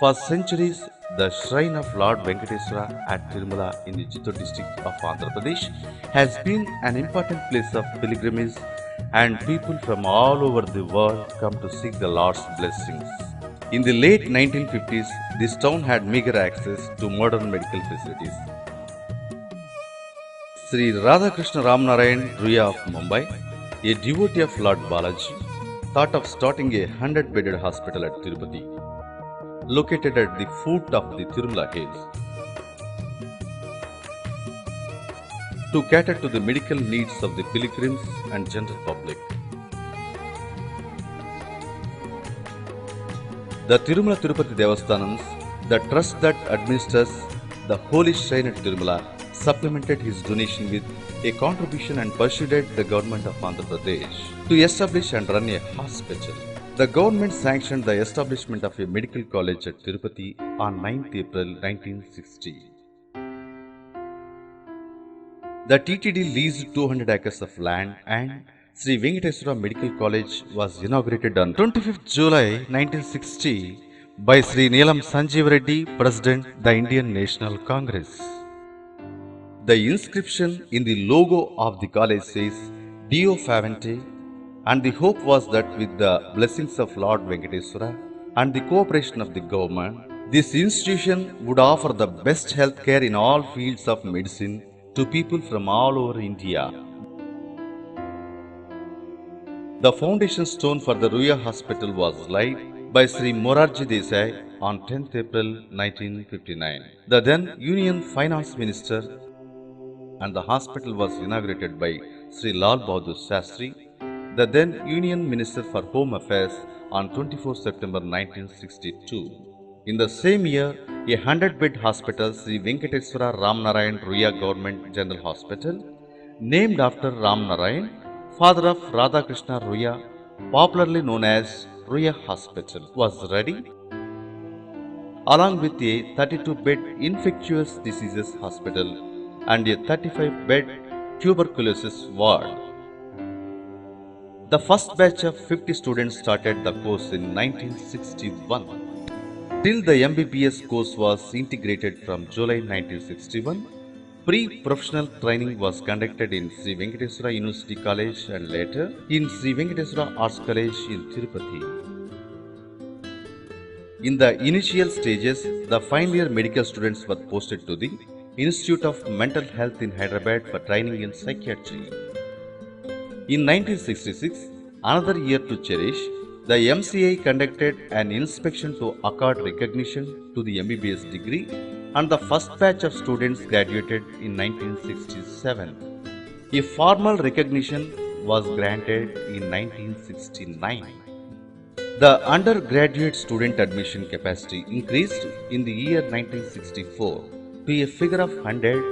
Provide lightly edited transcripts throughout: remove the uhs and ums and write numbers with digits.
For centuries, the shrine of Lord Venkateswara at Tirumala in the Chittor district of Andhra Pradesh has been an important place of pilgrimage, and people from all over the world come to seek the Lord's blessings. In the late 1950s, this town had meager access to modern medical facilities. Sri Radhakrishna Ramnarayan Ruya of Mumbai, a devotee of Lord Balaji, thought of starting a 100-bedded hospital at Tirupati, located at the foot of the Tirumala hills, to cater to the medical needs of the pilgrims and general public. The Tirumala Tirupati Devasthanams, the trust that administers the holy shrine at Tirumala, supplemented his donation with a contribution and persuaded the government of Andhra Pradesh to establish and run a hospital. The government sanctioned the establishment of a medical college at Tirupati on 9th April 1960. The TTD leased 200 acres of land and Sri Venkateswara Medical College was inaugurated on 25th July 1960 by Sri Neelam Sanjeev Reddy, President, the Indian National Congress. The inscription in the logo of the college says Dio Favente, and the hope was that with the blessings of Lord Venkateswara and the cooperation of the government, this institution would offer the best health care in all fields of medicine to people from all over India. The foundation stone for the Ruya Hospital was laid by Sri Morarji Desai on 10th April 1959. The then Union Finance Minister, and the hospital was inaugurated by Sri Lal Bahadur Shastri, the then Union Minister for Home Affairs, on 24 September 1962. In the same year, a 100-bed hospital, Sri Venkateswara Ramnarayan Ruya Government General Hospital, named after Ramnarayan, father of Radhakrishna Ruya, popularly known as Ruya Hospital, was ready, along with a 32-bed infectious diseases hospital and a 35-bed tuberculosis ward. The first batch of 50 students started the course in 1961. Till the MBBS course was integrated from July 1961, pre-professional training was conducted in Sri Venkateswara University College and later in Sri Venkateswara Arts College in Tirupati. In the initial stages, the final year medical students were posted to the Institute of Mental Health in Hyderabad for training in psychiatry. In 1966, another year to cherish, the MCI conducted an inspection to accord recognition to the MBBS degree, and the first batch of students graduated in 1967. A formal recognition was granted in 1969. The undergraduate student admission capacity increased in the year 1964 to a figure of 100,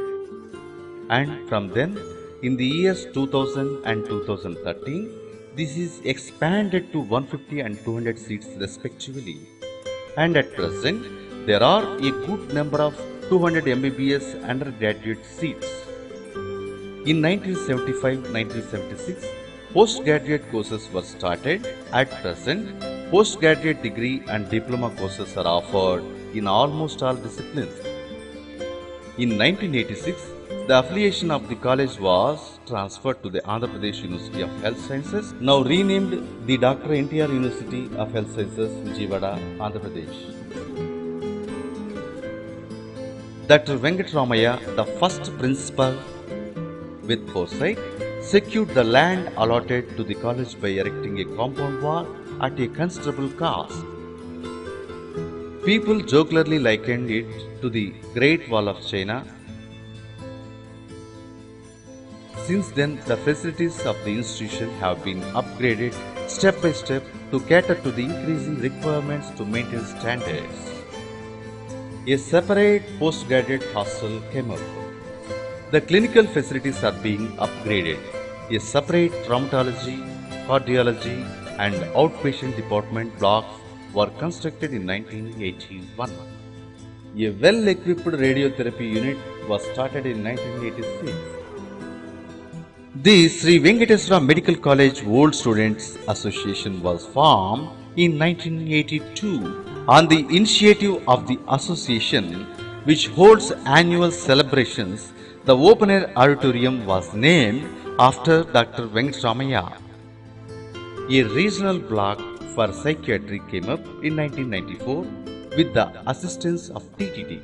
and from then, in the years 2000 and 2013, this is expanded to 150 and 200 seats respectively. And at present, there are a good number of 200 MBBS undergraduate seats. In 1975-1976, postgraduate courses were started. At present, postgraduate degree and diploma courses are offered in almost all disciplines. In 1986, the affiliation of the college was transferred to the Andhra Pradesh University of Health Sciences, now renamed the Dr. NTR University of Health Sciences, Vijayawada, Andhra Pradesh. Dr. Venkatramaya, the first principal, with foresight, secured the land allotted to the college by erecting a compound wall at a considerable cost. People jocularly likened it to the Great Wall of China. Since then, the facilities of the institution have been upgraded step by step to cater to the increasing requirements to maintain standards. A separate postgraduate hostel came up. The clinical facilities are being upgraded. A separate traumatology, cardiology, and outpatient department blocks were constructed in 1981. A well-equipped radiotherapy unit was started in 1986. The Sri Venkateswara Medical College Old Students Association was formed in 1982 On the initiative of the association, which holds annual celebrations, the open air auditorium was named after Dr. Venkatramaya. A regional block for psychiatry came up in 1994 with the assistance of TTD.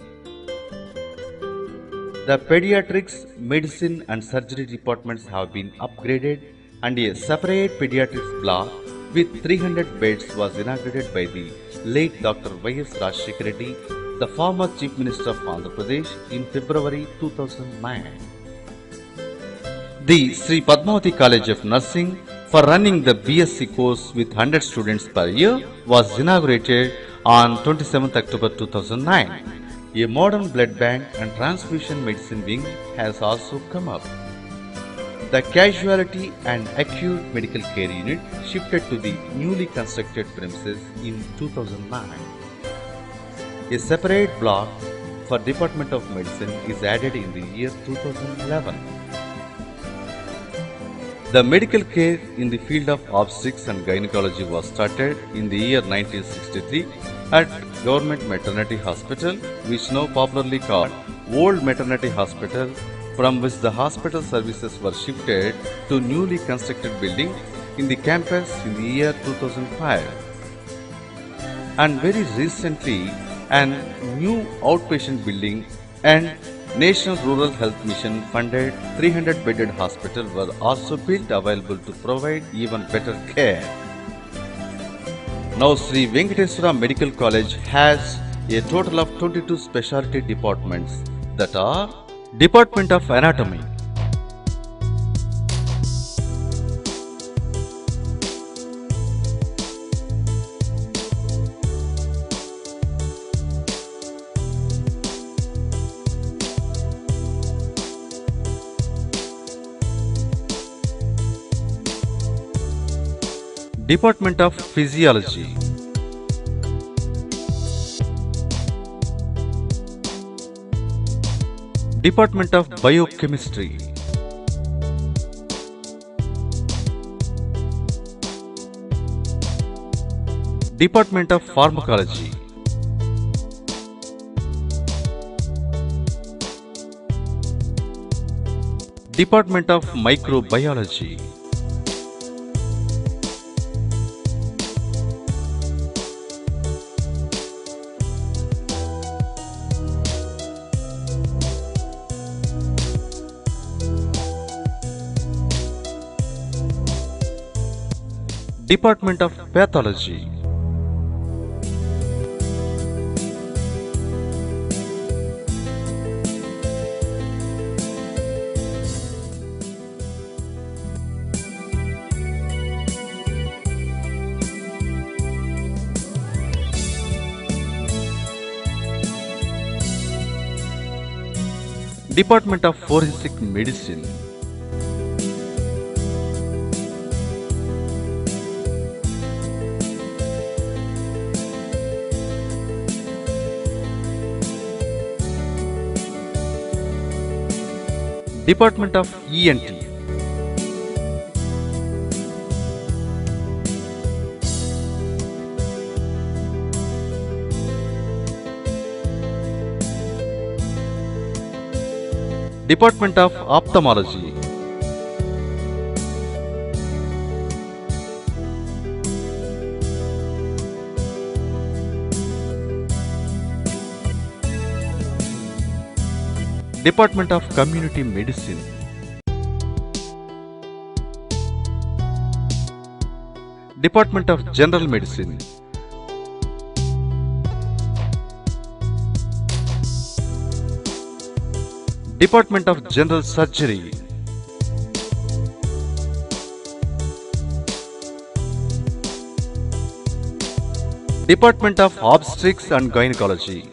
The pediatrics, medicine and surgery departments have been upgraded and a separate pediatrics block with 300 beds was inaugurated by the late Dr. Y.S. Rajshekhar Reddy, the former Chief Minister of Andhra Pradesh, in February 2009. The Sri Padmavati College of Nursing, for running the BSc course with 100 students per year, was inaugurated on 27 October 2009. A modern blood bank and transfusion medicine wing has also come up. The casualty and acute medical care unit shifted to the newly constructed premises in 2009. A separate block for Department of Medicine is added in the year 2011. The medical care in the field of obstetrics and gynecology was started in the year 1963 at Government Maternity Hospital, which now popularly called Old Maternity Hospital, from which the hospital services were shifted to newly constructed building in the campus in the year 2005. And very recently, a new outpatient building and National Rural Health Mission funded 300-bedded hospital were also built available to provide even better care. Now Sri Venkateswara Medical College has a total of 22 specialty departments that are Department of Anatomy, Department of Physiology, Department of Biochemistry, Department of Pharmacology, Department of Microbiology, Department of Pathology, Department of Forensic Medicine, Department of ENT, Department of Ophthalmology, Department of Community Medicine, Department of General Medicine, Department of General Surgery, Department of Obstetrics and Gynecology,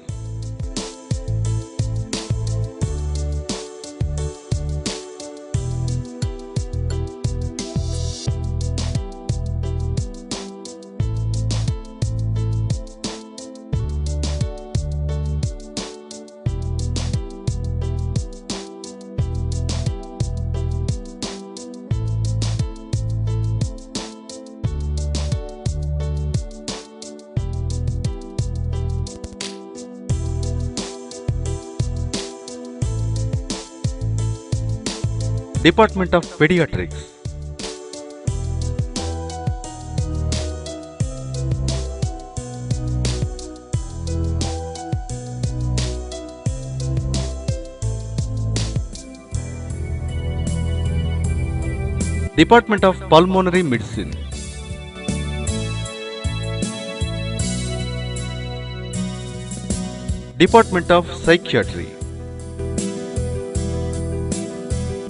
Department of Pediatrics, Department of Pulmonary Medicine, Department of Psychiatry,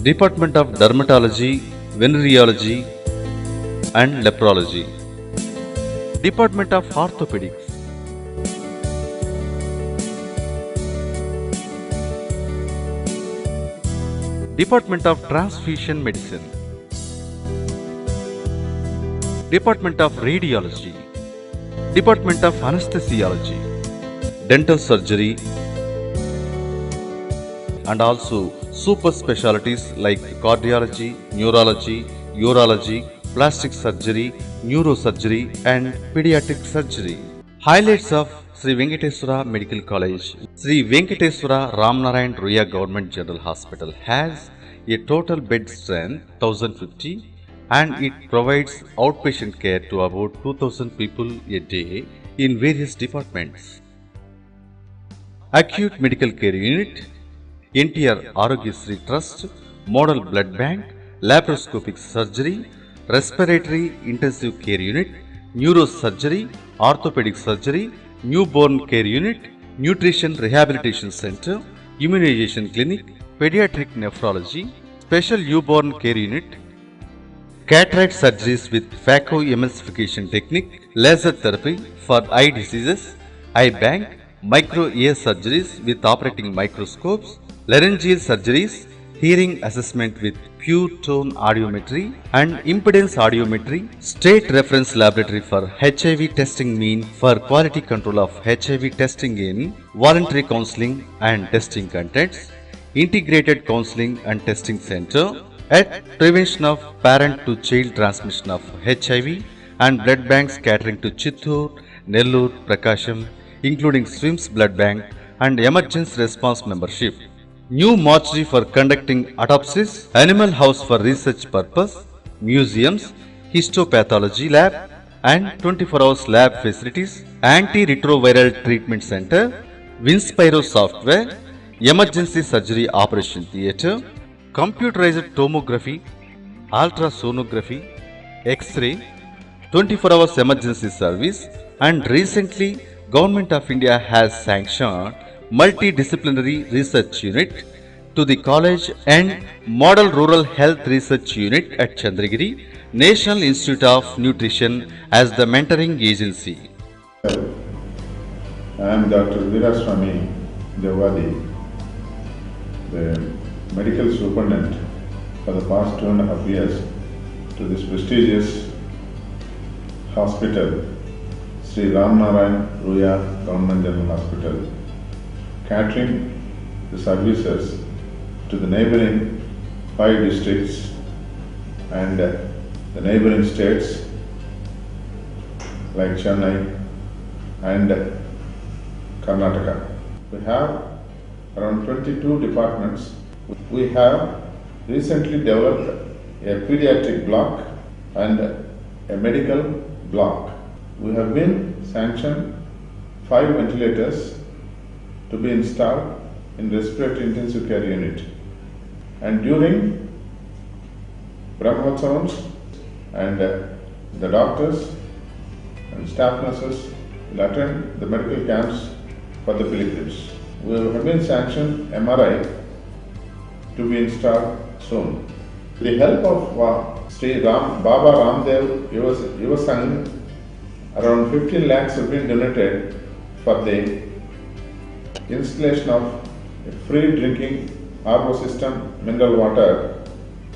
Department of Dermatology, Venereology and Leprology, Department of Orthopedics, Department of Transfusion Medicine, Department of Radiology, Department of Anesthesiology, Dental Surgery, and also super specialties like cardiology, neurology, urology, plastic surgery, neurosurgery, and pediatric surgery. Highlights of Sri Venkateswara Medical College. Sri Venkateswara Ramnarayan Ruya Government General Hospital has a total bed strength 1050 and it provides outpatient care to about 2000 people a day in various departments. Acute Medical Care Unit, NTR Arogyasri Trust, Model Blood Bank, Laparoscopic Surgery, Respiratory Intensive Care Unit, Neurosurgery, Orthopedic Surgery, Newborn Care Unit, Nutrition Rehabilitation Center, Immunization Clinic, Pediatric Nephrology, Special Newborn Care Unit, Cataract Surgeries with Phacoemulsification Technique, Laser Therapy for Eye Diseases, Eye Bank, Micro-ear Surgeries with Operating Microscopes, Laryngeal Surgeries, Hearing Assessment with Pure Tone Audiometry and Impedance Audiometry, State Reference Laboratory for HIV Testing Mean for Quality Control of HIV Testing in Voluntary Counseling and Testing Contents, Integrated Counseling and Testing Center, at Prevention of Parent-to-Child Transmission of HIV and Blood Banks catering to Chittoor, Nellore, Prakasham, including SWIMS Blood Bank and Emergency Response Membership. New mortuary for conducting autopsies, animal house for research purpose, museums, histopathology lab and 24 hours lab facilities, antiretroviral treatment center, Winspiro software, emergency surgery operation theatre, computerized tomography, ultrasonography, X-ray, 24 hours emergency service, and recently Government of India has sanctioned multidisciplinary research unit to the college and Model Rural Health Research Unit at Chandragiri, National Institute of Nutrition as the mentoring agency. I am Dr. Veeraswamy Devadi, the medical superintendent for the past 2.5 years to this prestigious hospital, Sri Ramnarayan Ruya Government General Hospital, catering the services to the neighboring 5 districts and the neighboring states like Chennai and Karnataka. We have around 22 departments. We have recently developed a pediatric block and a medical block. We have been sanctioned 5 ventilators to be installed in respiratory intensive care unit. And during Brahmotsavams and the doctors and staff nurses will attend the medical camps for the pilgrims. We have been sanctioned MRI to be installed soon. With the help of Sri Baba Ramdev Yuva Sangh, around 15 lakhs have been donated for the installation of a free drinking RO system mineral water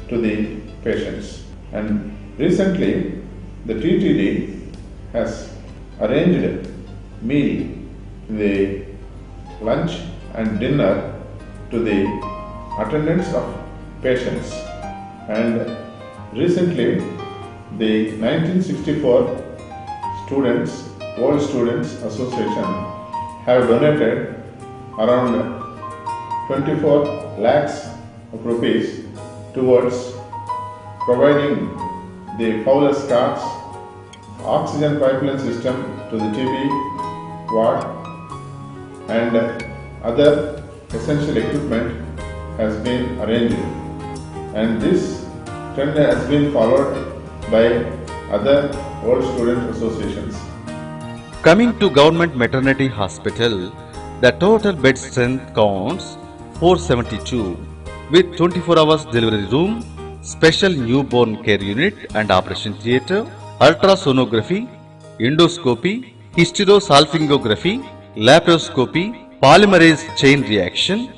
to the patients. And recently, the TTD has arranged meal, the lunch and dinner to the attendants of patients. And recently, the 1964 World Students Association have donated around 24 lakhs of rupees towards providing the Fowler's carts, oxygen pipeline system to the TB ward, and other essential equipment has been arranged. And this trend has been followed by other old student associations. Coming to Government Maternity Hospital, the total bed strength counts 472 with 24 hours delivery room, special newborn care unit and operation theatre, ultrasonography, endoscopy, hysterosalpingography, laparoscopy, polymerase chain reaction,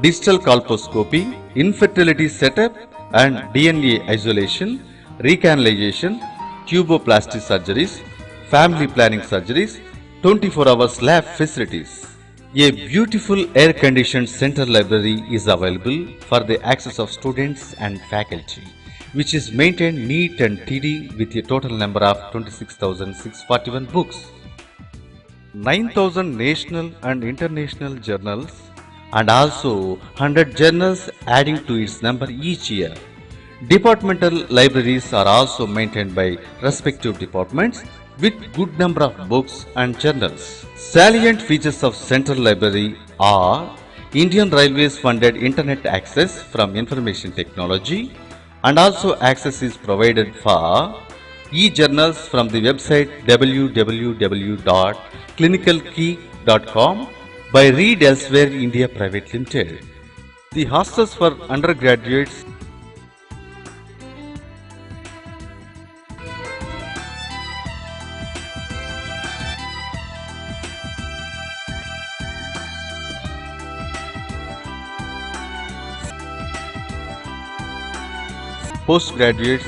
digital colposcopy, infertility setup and DNA isolation, recanalization, tuboplasty surgeries, family planning surgeries, 24 hours lab facilities. A beautiful air-conditioned central library is available for the access of students and faculty, which is maintained neat and tidy with a total number of 26,641 books. 9,000 national and international journals and also 100 journals adding to its number each year. Departmental libraries are also maintained by respective departments with good number of books and journals. Salient features of Central Library are Indian Railways funded internet access from information technology, and also access is provided for e-journals from the website www.clinicalkey.com by Read Elsewhere India Private Limited. The hostels for undergraduates postgraduates,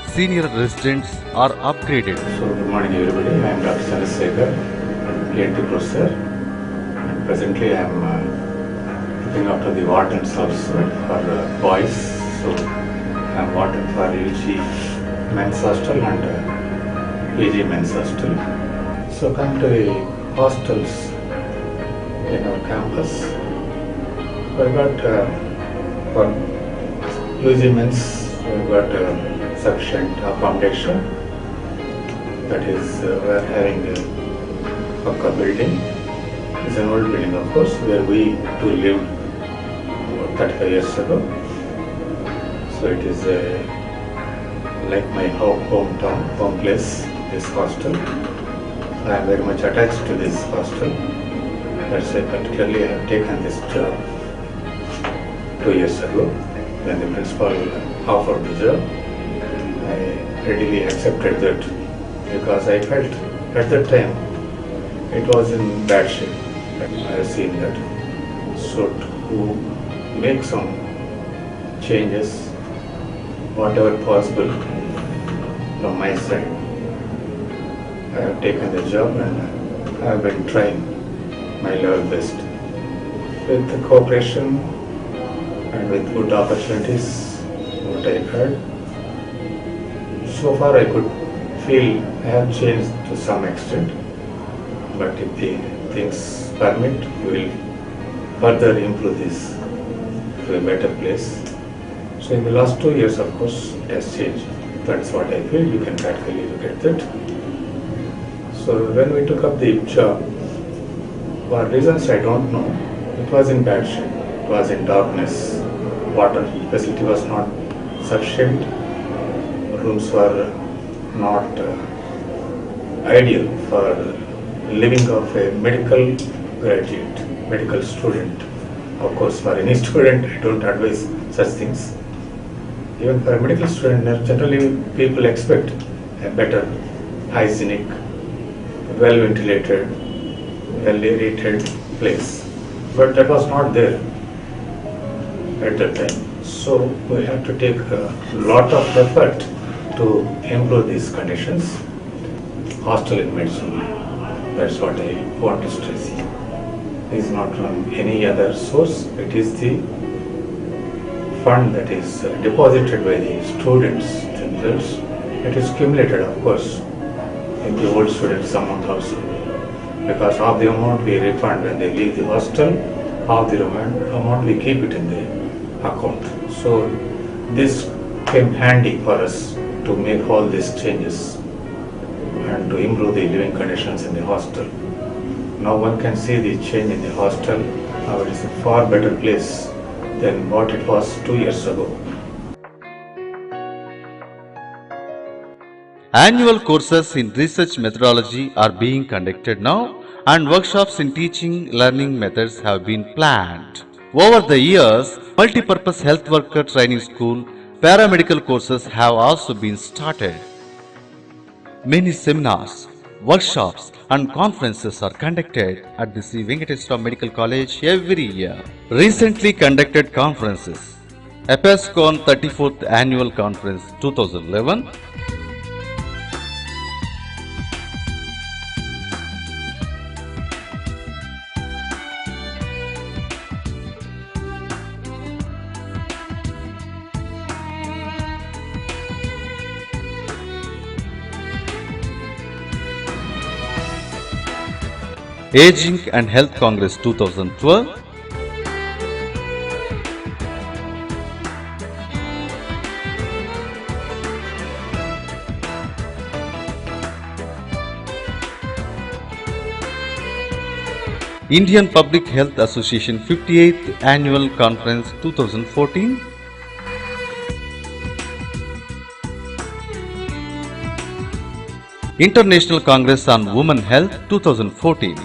senior residents are upgraded. So good morning everybody, I am Dr. Chandrasekhar, PhD professor, and presently I am looking after the wardens also for boys. So I am warden for UG men's hostel and PG men's hostel. So coming to the hostels in our campus, we got for UG men's we got sufficient accommodation. That is, we are having a Pakka building. It's an old building, of course, where we too lived about 35 years ago. So it is like my hometown, home place, this hostel. I am very much attached to this hostel. That's why particularly I have taken this job 2 years ago. When the principal offered the job, I readily accepted that because I felt at that time it was in bad shape. I have seen that. So to make some changes, whatever possible from my side, I have taken the job and I have been trying my level best. With the cooperation and with good opportunities, what I heard, so far I could feel I have changed to some extent, but if the things permit, we will further improve this to a better place. So in the last 2 years, of course, it has changed. That's what I feel. You can practically look at that. So when we took up the job, for reasons I don't know, it was in bad shape. It was in darkness. Water facility was not sufficient. Rooms were not ideal for living of a medical graduate, medical student. Of course, for any student, I don't advise such things. Even for a medical student, generally people expect a better, hygienic, well ventilated, well aerated place. But that was not there at that time. So we have to take a lot of effort to improve these conditions. Hostel in medicine, that's what I want to stress. It is not from any other source. It is the fund that is deposited by the students themselves. It is accumulated, of course, in the old students' amount also. Because half the amount we refund when they leave the hostel, half the amount we keep it in the account. So This came handy for us to make all these changes and to improve the living conditions in the hostel. Now one can see the change in the hostel. Now it is a far better place than what it was 2 years ago. Annual courses in research methodology are being conducted now, and workshops in teaching learning methods have been planned. Over the years, multipurpose health worker training school, paramedical courses have also been started. Many seminars, workshops, and conferences are conducted at the Sri Venkateswara Medical College every year. Recently conducted conferences: EPASCON 34th Annual Conference 2011, Aging and Health Congress 2012, Indian Public Health Association 58th Annual Conference 2014, International Congress on Women Health 2014.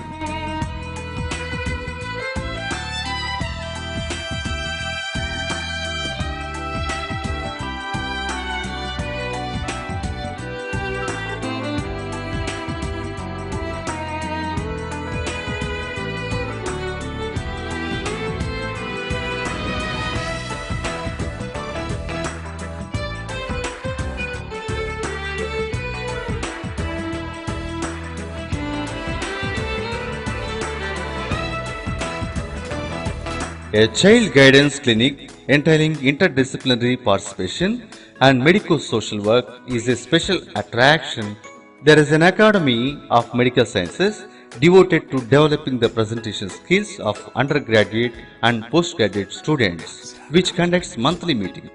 A child guidance clinic entailing interdisciplinary participation and medico-social work is a special attraction. There is an Academy of Medical Sciences devoted to developing the presentation skills of undergraduate and postgraduate students, which conducts monthly meetings.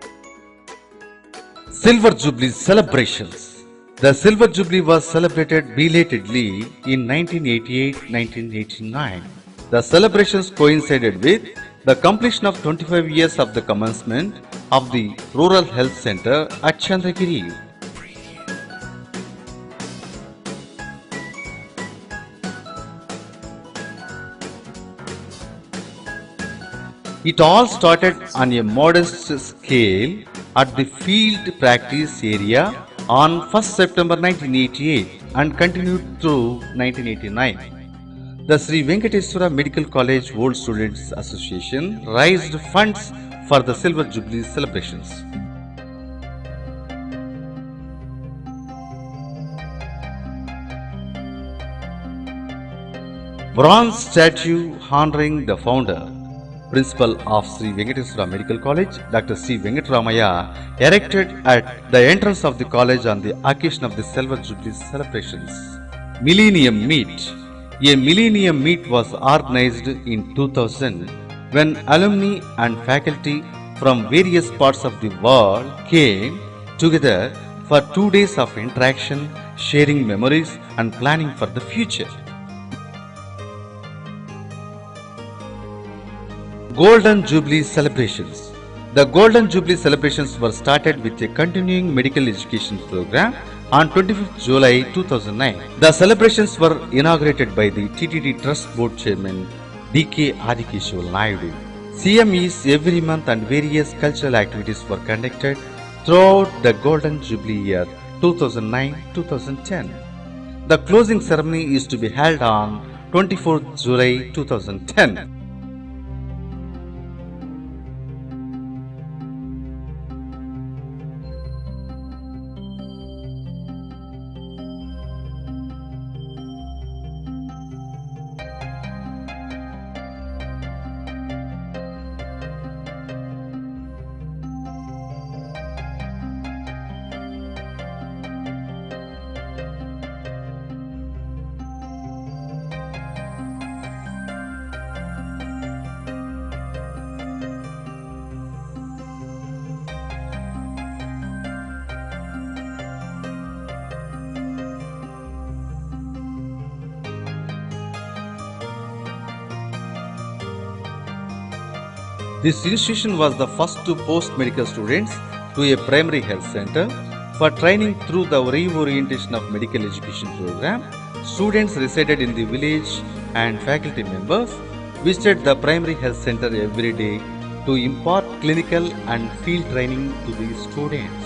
Silver Jubilee celebrations. The Silver Jubilee was celebrated belatedly in 1988-1989. The celebrations coincided with the completion of 25 years of the commencement of the Rural Health Center at Chandragiri. It all started on a modest scale at the field practice area on 1st September 1988 and continued through 1989. The Sri Venkateswara Medical College Old Students Association raised funds for the Silver Jubilee celebrations. Bronze statue honoring the founder, Principal of Sri Venkateswara Medical College, Dr. C. Venkatramaya, erected at the entrance of the college on the occasion of the Silver Jubilee celebrations. Millennium Meet. A Millennium Meet was organized in 2000 when alumni and faculty from various parts of the world came together for 2 days of interaction, sharing memories and planning for the future. Golden Jubilee celebrations. The Golden Jubilee celebrations were started with a continuing medical education program on 25th July 2009. The celebrations were inaugurated by the TTD Trust Board Chairman D.K. Adikeshwar Naidu. CMEs every month and various cultural activities were conducted throughout the Golden Jubilee year 2009-2010. The closing ceremony is to be held on 24th July 2010. This institution was the first to post medical students to a primary health center. For training through the reorientation of medical education program, students resided in the village and faculty members visited the primary health center every day to impart clinical and field training to the students.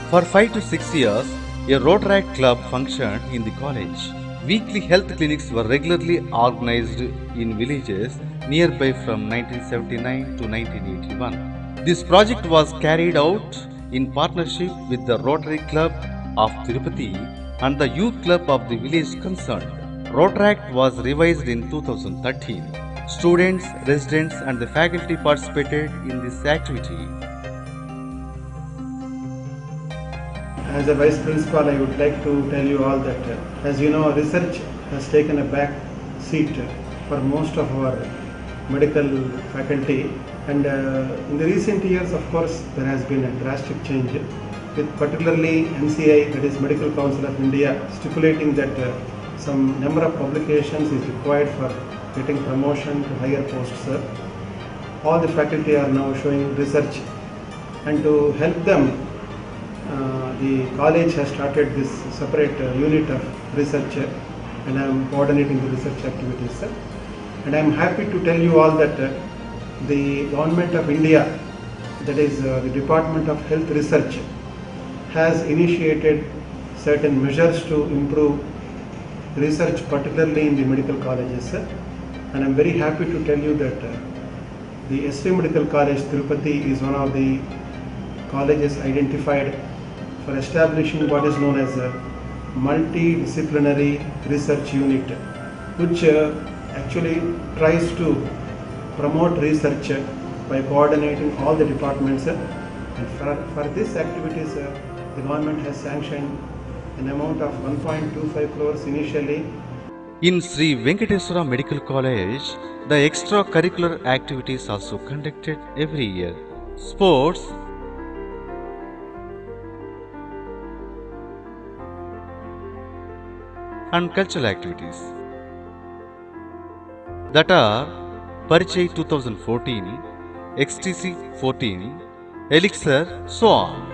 For 5 to 6 years, a Rotaract club functioned in the college. Weekly health clinics were regularly organized in villages nearby from 1979 to 1981. This project was carried out in partnership with the Rotary Club of Tirupati and the Youth Club of the village concerned. Rotaract was revised in 2013. Students, residents and the faculty participated in this activity. As a vice principal, I would like to tell you all that, as you know, research has taken a back seat for most of our medical faculty, and in the recent years, of course, there has been a drastic change, with particularly MCI, that is Medical Council of India, stipulating that some number of publications is required for getting promotion to higher posts. All the faculty are now showing research, and to help them, the college has started this separate unit of research, and I am coordinating the research activities. And I am happy to tell you all that the Government of India, that is the Department of Health Research, has initiated certain measures to improve research, particularly in the medical colleges. And I am very happy to tell you that the SV Medical College Tirupati is one of the colleges identified for establishing what is known as a multidisciplinary research unit, which actually tries to promote research by coordinating all the departments. And for this activities, the government has sanctioned an amount of 1.25 crores initially. In Sri Venkateswara Medical College, the extracurricular activities also conducted every year. Sports, and cultural activities that are Parichay 2014, XTC 14, Elixir, so on.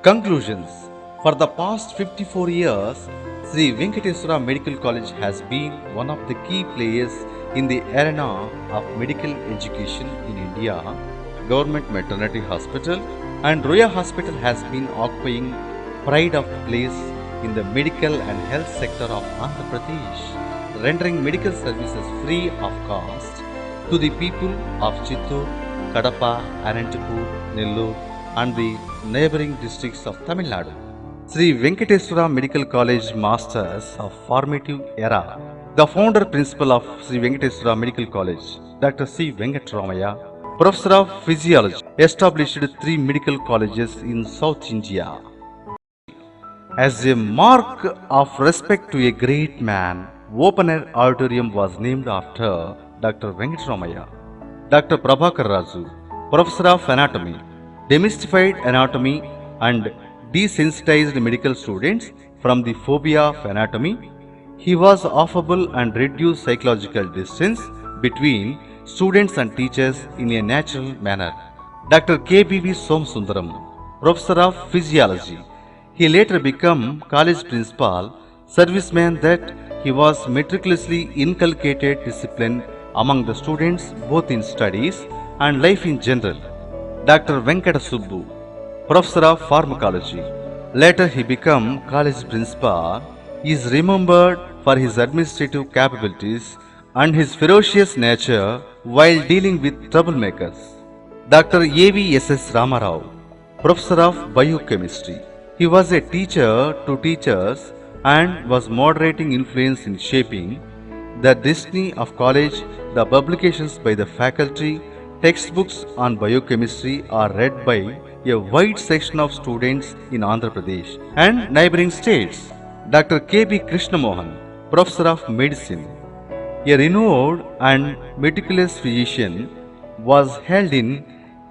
Conclusions. For the past 54 years, Sri Venkateswara Medical College has been one of the key players in the arena of medical education in India. Government Maternity Hospital and Ruya Hospital has been occupying pride of place in the medical and health sector of Andhra Pradesh, rendering medical services free of cost to the people of Chittoor, Kadapa, Anantapur, Nellore and the neighboring districts of Tamil Nadu. Sri Venkateswara Medical College Masters of Formative Era. The founder principal of Sri Venkateswara Medical College, Dr. C. Venkatramaya, Professor of Physiology, established 3 medical colleges in South India. As a mark of respect to a great man, Open Air Auditorium was named after Dr. Venkatramaya. Dr. Prabhakar Raju, Professor of Anatomy, demystified anatomy and desensitized medical students from the phobia of anatomy. He was affable and reduced psychological distance between students and teachers in a natural manner. Dr. KBV Somsundaram, Professor of Physiology. He later became college principal, serviceman that he was meticulously inculcated discipline among the students both in studies and life in general. Dr. Venkata Subbu, Professor of Pharmacology. Later he became college principal. is remembered for his administrative capabilities and his ferocious nature while dealing with troublemakers. Dr. A.V.S.S. Ramarao, Professor of Biochemistry. He was a teacher to teachers and was moderating influence in shaping the destiny of college. The publications by the faculty, textbooks on biochemistry are read by a wide section of students in Andhra Pradesh and neighboring states. Dr. K.B. Krishnamohan, Professor of Medicine, a renowned and meticulous physician, was held in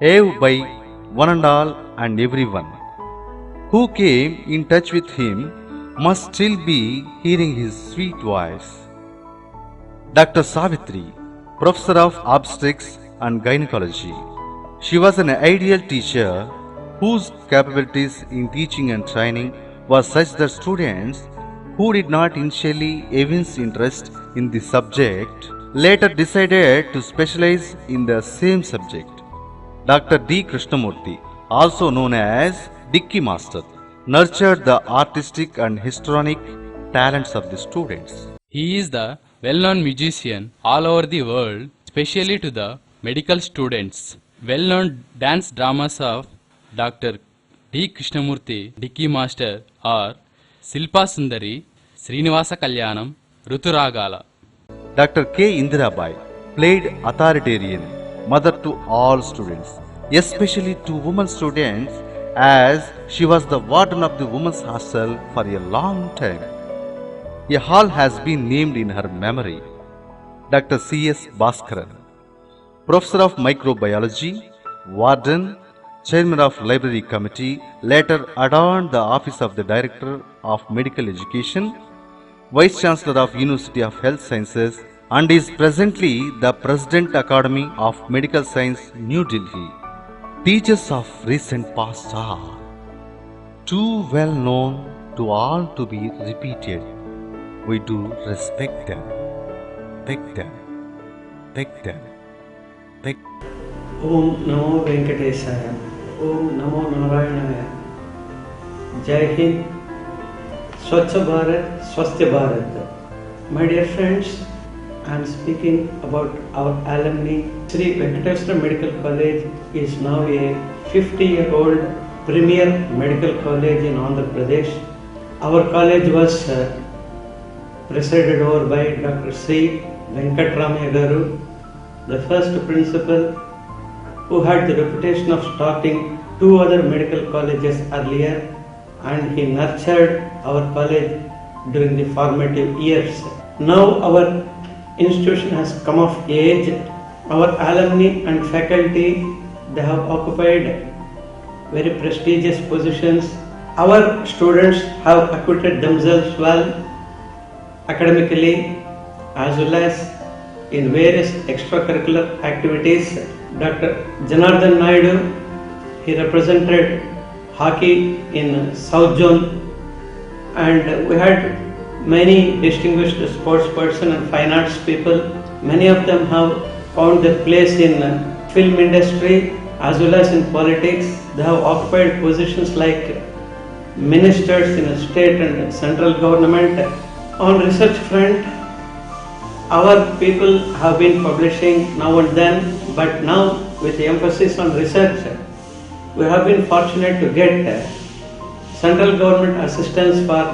awe by one and all, and everyone who came in touch with him must still be hearing his sweet voice. Dr. Savitri, Professor of Obstetrics and Gynecology. She was an ideal teacher whose capabilities in teaching and training was such that students who did not initially evince interest in the subject later decided to specialize in the same subject. Dr. D. Krishnamurti, also known as Dicky Master, nurtured the artistic and histrionic talents of the students. He is the well-known musician all over the world, especially to the medical students. Well-known dance dramas of Dr. D. Krishnamurti, Dicky Master are Silpa Sundari, Srinivasa Kalyanam, Ruturagala. Dr. K. Indirabai played authoritarian mother to all students, especially to women students, as she was the warden of the women's hostel for a long time. A hall has been named in her memory. Dr. C.S. Bhaskaran, Professor of Microbiology, Warden, Chairman of Library Committee, later adorned the office of the Director of Medical Education, Vice Chancellor of University of Health Sciences, and is presently the President Academy of Medical Science, New Delhi. Teachers of recent past are too well known to all to be repeated. We do respect them, beg them, beg them, beg. Om Namo Venkatesaya. Om Namo Narayanaya. Jai Hind. Swachh Bharat, Swasthya Bharat. My dear friends, I am speaking about our alumni. Sri Venkateswara Medical College is now a 50-year-old premier medical college in Andhra Pradesh. Our college was presided over by Dr. Sri Venkatramaya Garu, the first principal, who had the reputation of starting 2 other medical colleges earlier, and he nurtured our college during the formative years. Now our institution has come of age. Our alumni and faculty, they have occupied very prestigious positions. Our students have acquitted themselves well academically as well as in various extracurricular activities. Dr. Janardhan Naidu, he represented hockey in South Zone, and we had many distinguished sports person and fine arts people. Many of them have found their place in film industry as well as in politics. They have occupied positions like ministers in a state and central government. On research front, our people have been publishing now and then, but now with the emphasis on research, we have been fortunate to get central government assistance for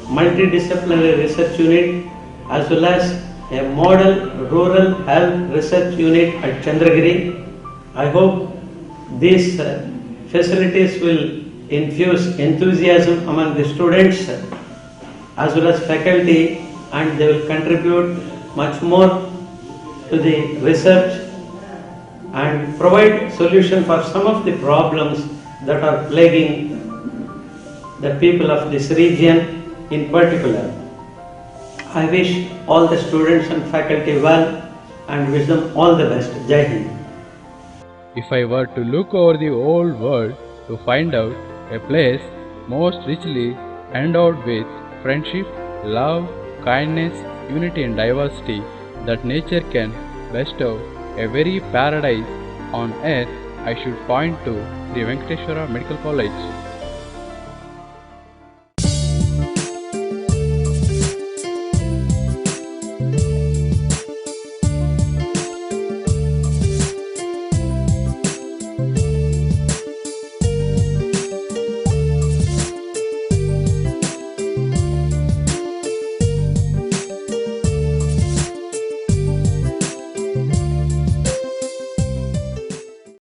multidisciplinary research unit as well as a model rural health research unit at Chandragiri. I hope these facilities will infuse enthusiasm among the students as well as faculty, and they will contribute much more to the research and provide solution for some of the problems that are plaguing the people of this region in particular. I wish all the students and faculty well and wish them all the best. Jai Hind. If I were to look over the whole world to find out a place most richly endowed with friendship, love, kindness, unity and diversity that nature can bestow, a very paradise on earth, I should point to the Venkateswara Medical College.